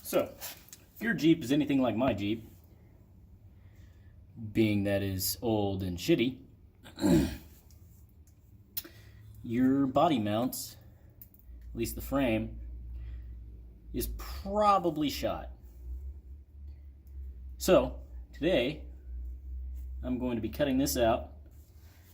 So, if your Jeep is anything like my Jeep, being that is old and shitty, your body mounts, at least the frame, is probably shot. So, today, I'm going to be cutting this out,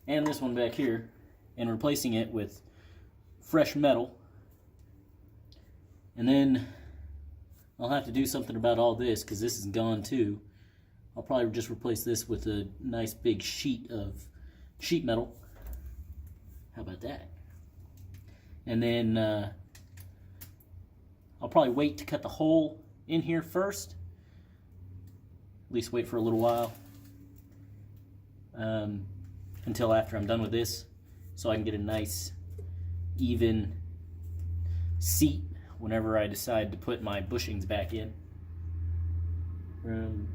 and this one back here, and replacing it with fresh metal. And then I'll have to do something about all this, because this is gone too. I'll probably just replace this with a nice big sheet of sheet metal. How about that? And then I'll probably wait to cut the hole in here first. At least wait for a little while. Until after I'm done with this, so I can get a nice, even seat whenever I decide to put my bushings back in. And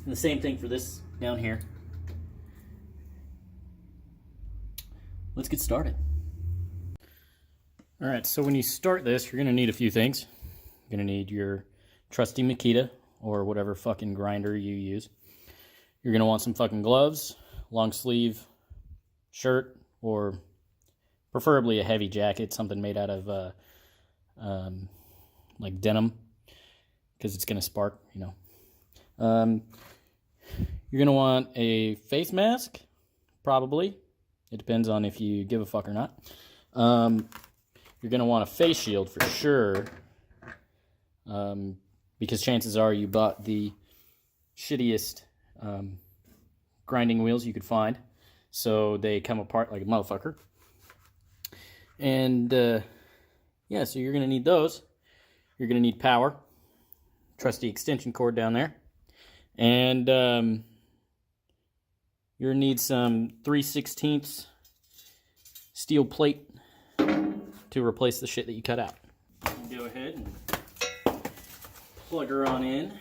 the same thing for this down here. Let's get started. Alright, so when you start this, you're going to need a few things. You're going to need your trusty Makita, or whatever fucking grinder you use. You're going to want some fucking gloves, long sleeve shirt, or preferably a heavy jacket, something made out of like denim, because it's going to spark, you know. You're going to want a face mask, probably. It depends on if you give a fuck or not. You're going to want a face shield for sure, because chances are you bought the shittiest grinding wheels you could find, so they come apart like a motherfucker. And yeah, so you're going to need those. You're going to need power, trusty extension cord down there, and you're going to need some 3/16 steel plate to replace the shit that you cut out. Go ahead and plug her on in.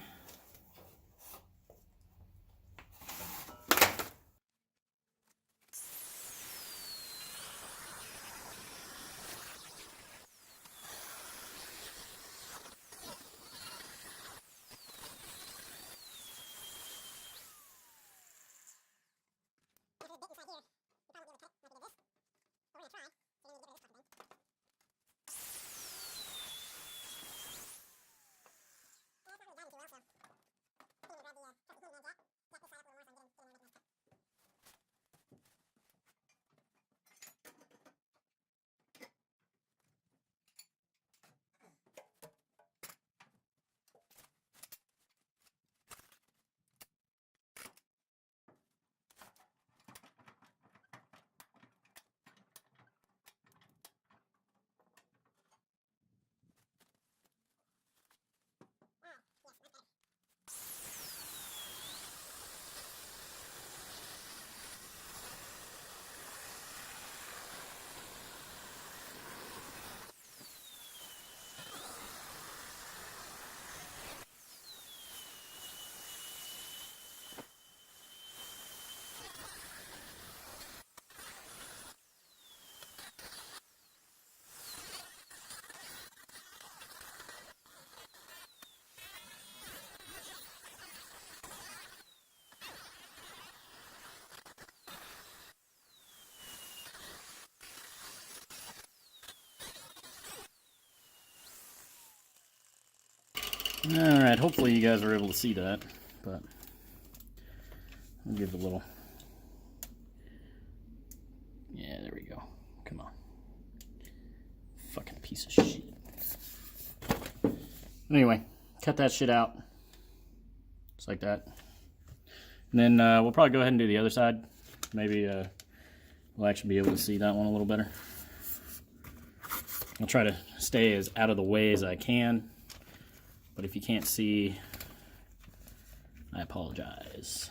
Alright, hopefully you guys are able to see that, but I'll give it a little. Yeah, there we go. Come on. Fucking piece of shit. Anyway, cut that shit out. Just like that. And then we'll probably go ahead and do the other side. Maybe we'll actually be able to see that one a little better. I'll try to stay as out of the way as I can. But if you can't see, I apologize.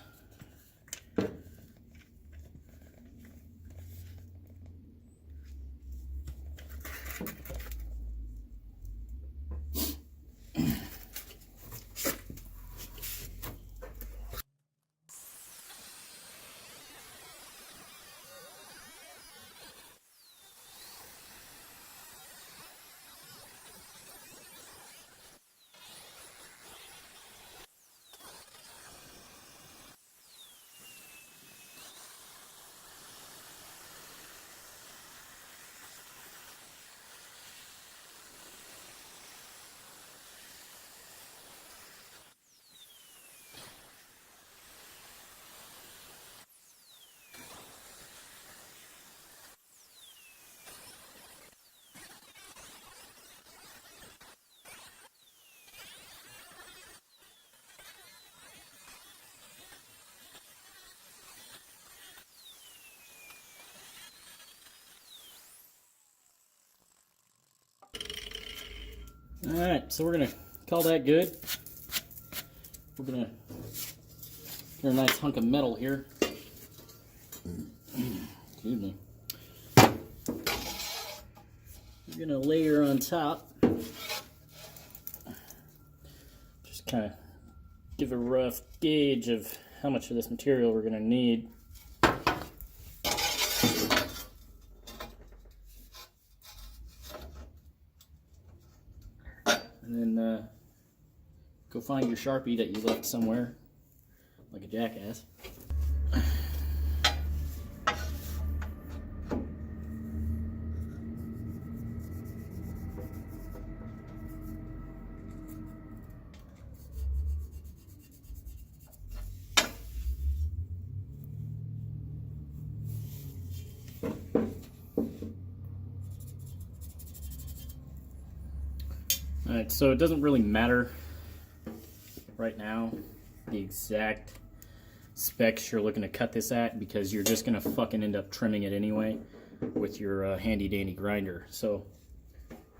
Alright, so we're going to call that good. We're going to get a nice hunk of metal here. Excuse me. We're going to layer on top. Just kind of give a rough gauge of how much of this material we're going to need. And then go find your Sharpie that you left somewhere, like a jackass. Alright, so it doesn't really matter right now the exact specs you're looking to cut this at, because you're just going to fucking end up trimming it anyway with your handy dandy grinder. So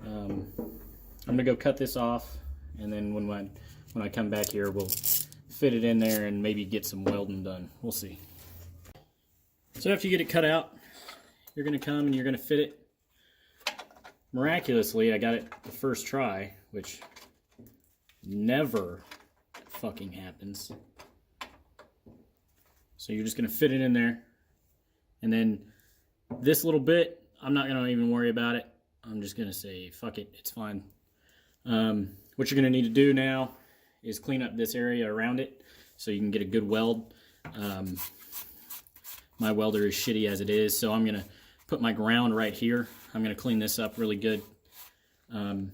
I'm going to go cut this off, and then when I come back here, we'll fit it in there and maybe get some welding done. We'll see. So after you get it cut out, you're going to come and you're going to fit it. Miraculously, I got it the first try, which never fucking happens. So you're just going to fit it in there. And then this little bit, I'm not going to even worry about it. I'm just going to say, fuck it, it's fine. What you're going to need to do now is clean up this area around it so you can get a good weld. My welder is shitty as it is, so I'm going to put my ground right here. I'm going to clean this up really good. I'm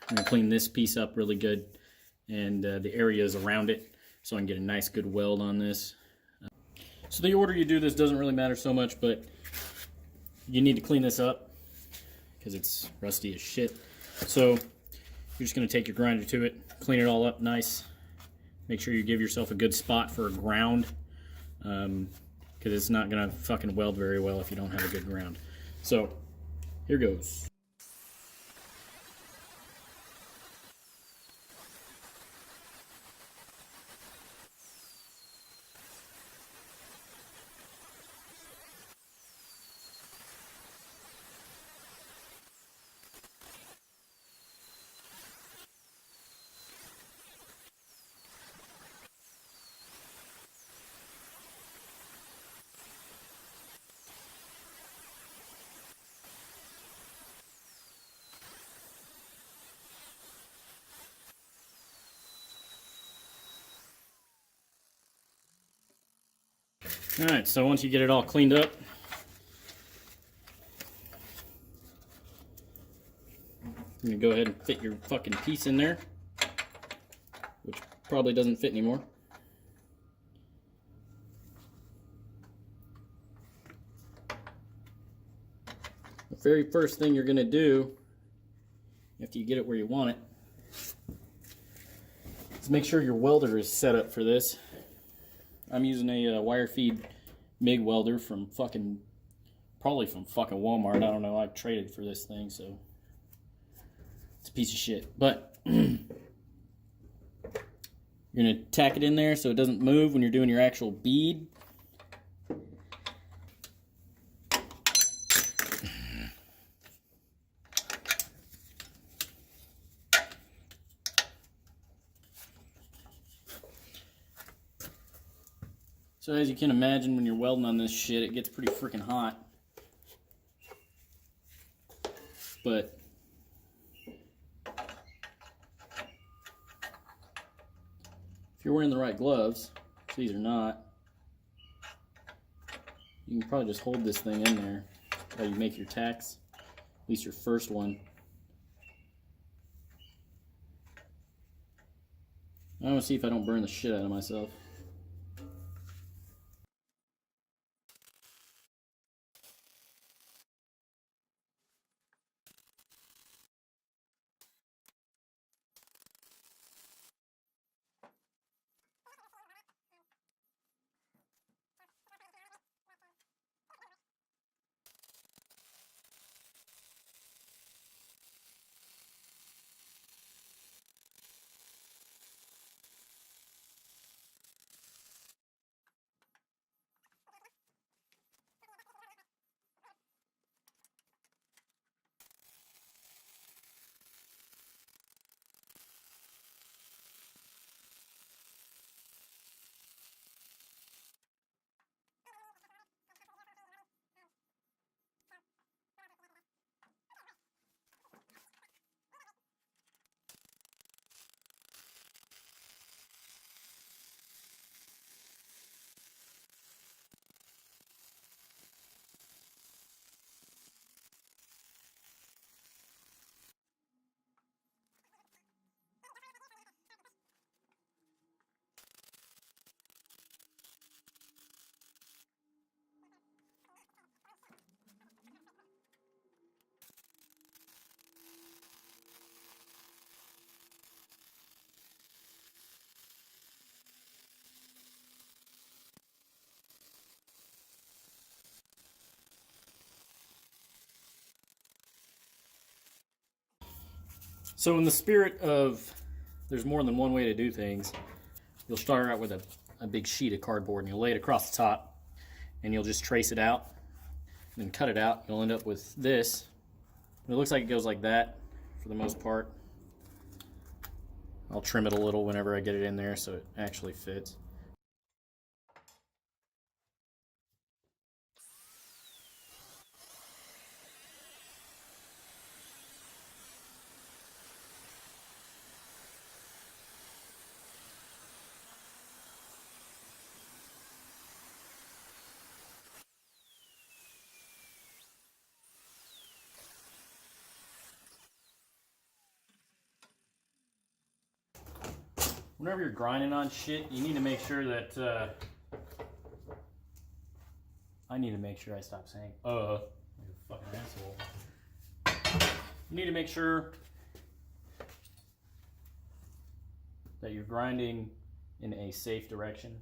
going to clean this piece up really good, and the areas around it, so I can get a nice good weld on this. So the order you do this doesn't really matter so much, but you need to clean this up because it's rusty as shit. So you're just going to take your grinder to it, clean it all up nice. Make sure you give yourself a good spot for a ground, because it's not going to fucking weld very well if you don't have a good ground. So here goes. Alright, so once you get it all cleaned up, you're going to go ahead and fit your fucking piece in there, which probably doesn't fit anymore. The very first thing you're going to do, after you get it where you want it, is make sure your welder is set up for this. I'm using a wire feed MIG welder from probably from fucking Walmart. I don't know. I traded for this thing, so it's a piece of shit. But you're gonna tack it in there so it doesn't move when you're doing your actual bead. So as you can imagine, when you're welding on this shit, it gets pretty freaking hot. But if you're wearing the right gloves, which these are not, you can probably just hold this thing in there while you make your tacks, at least your first one. I want to see if I don't burn the shit out of myself. So in the spirit of there's more than one way to do things, you'll start out with a big sheet of cardboard and you'll lay it across the top and you'll just trace it out and then cut it out. You'll end up with this. It looks like it goes like that for the most part. I'll trim it a little whenever I get it in there so it actually fits. Whenever you're grinding on shit, you need to make sure that, I need to make sure I stop saying, like a fucking asshole. You need to make sure that you're grinding in a safe direction.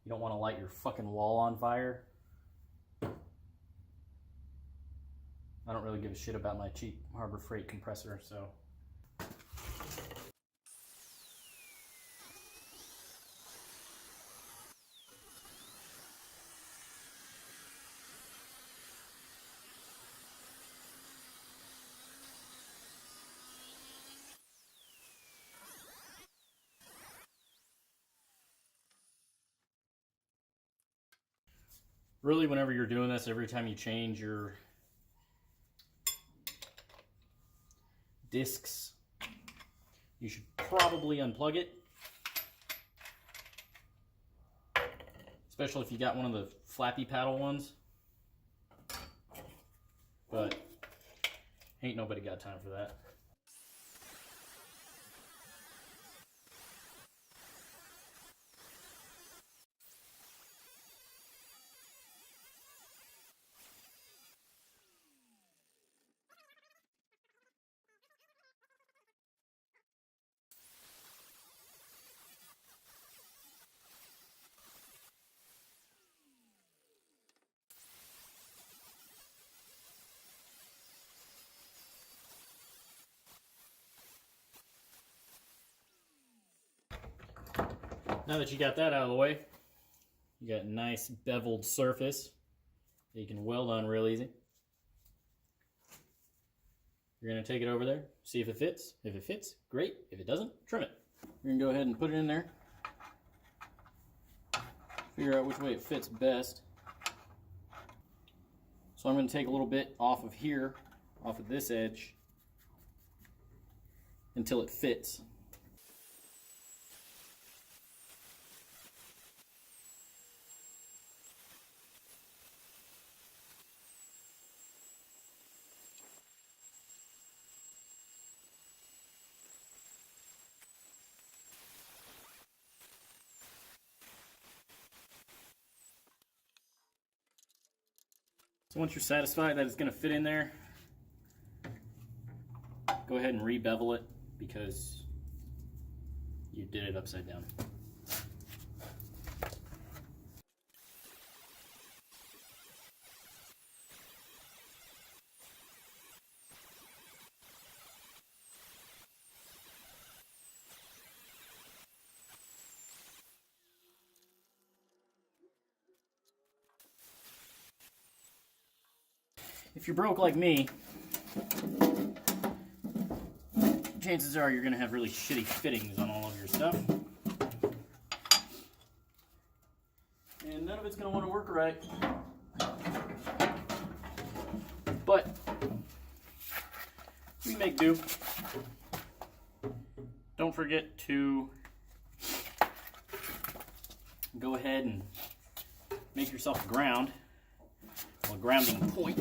You don't want to light your fucking wall on fire. I don't really give a shit about my cheap Harbor Freight compressor, so. Really, whenever you're doing this, every time you change your discs, you should probably unplug it. Especially if you got one of the flappy paddle ones. But ain't nobody got time for that. Now that you got that out of the way, you got a nice beveled surface that you can weld on real easy. You're going to take it over there, see if it fits. If it fits, great. If it doesn't, trim it. You're going to go ahead and put it in there. Figure out which way it fits best. So I'm going to take a little bit off of here, off of this edge, until it fits. So once you're satisfied that it's going to fit in there, go ahead and re-bevel it because you did it upside down. If you're broke like me, chances are you're going to have really shitty fittings on all of your stuff. And none of it's going to want to work right. But we make do. Don't forget to go ahead and make yourself a ground. A grounding point,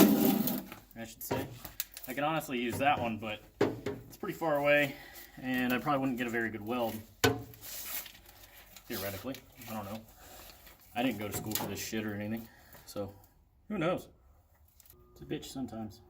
I should say. I can honestly use that one, but it's pretty far away, and I probably wouldn't get a very good weld. Theoretically. I don't know. I didn't go to school for this shit or anything, so who knows? It's a bitch sometimes.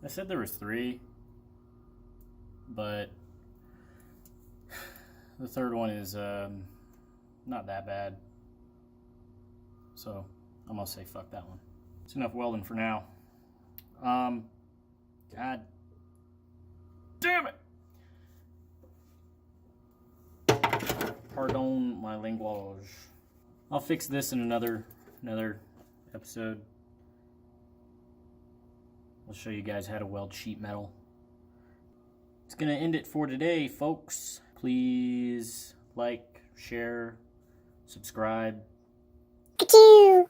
I said there was 3, but the third one is not that bad. So I'm gonna say fuck that one. It's enough welding for now. God damn it! Pardon my language. I'll fix this in another episode. I'll show you guys how to weld sheet metal. It's gonna end it for today, folks. Please like, share, subscribe. Achoo!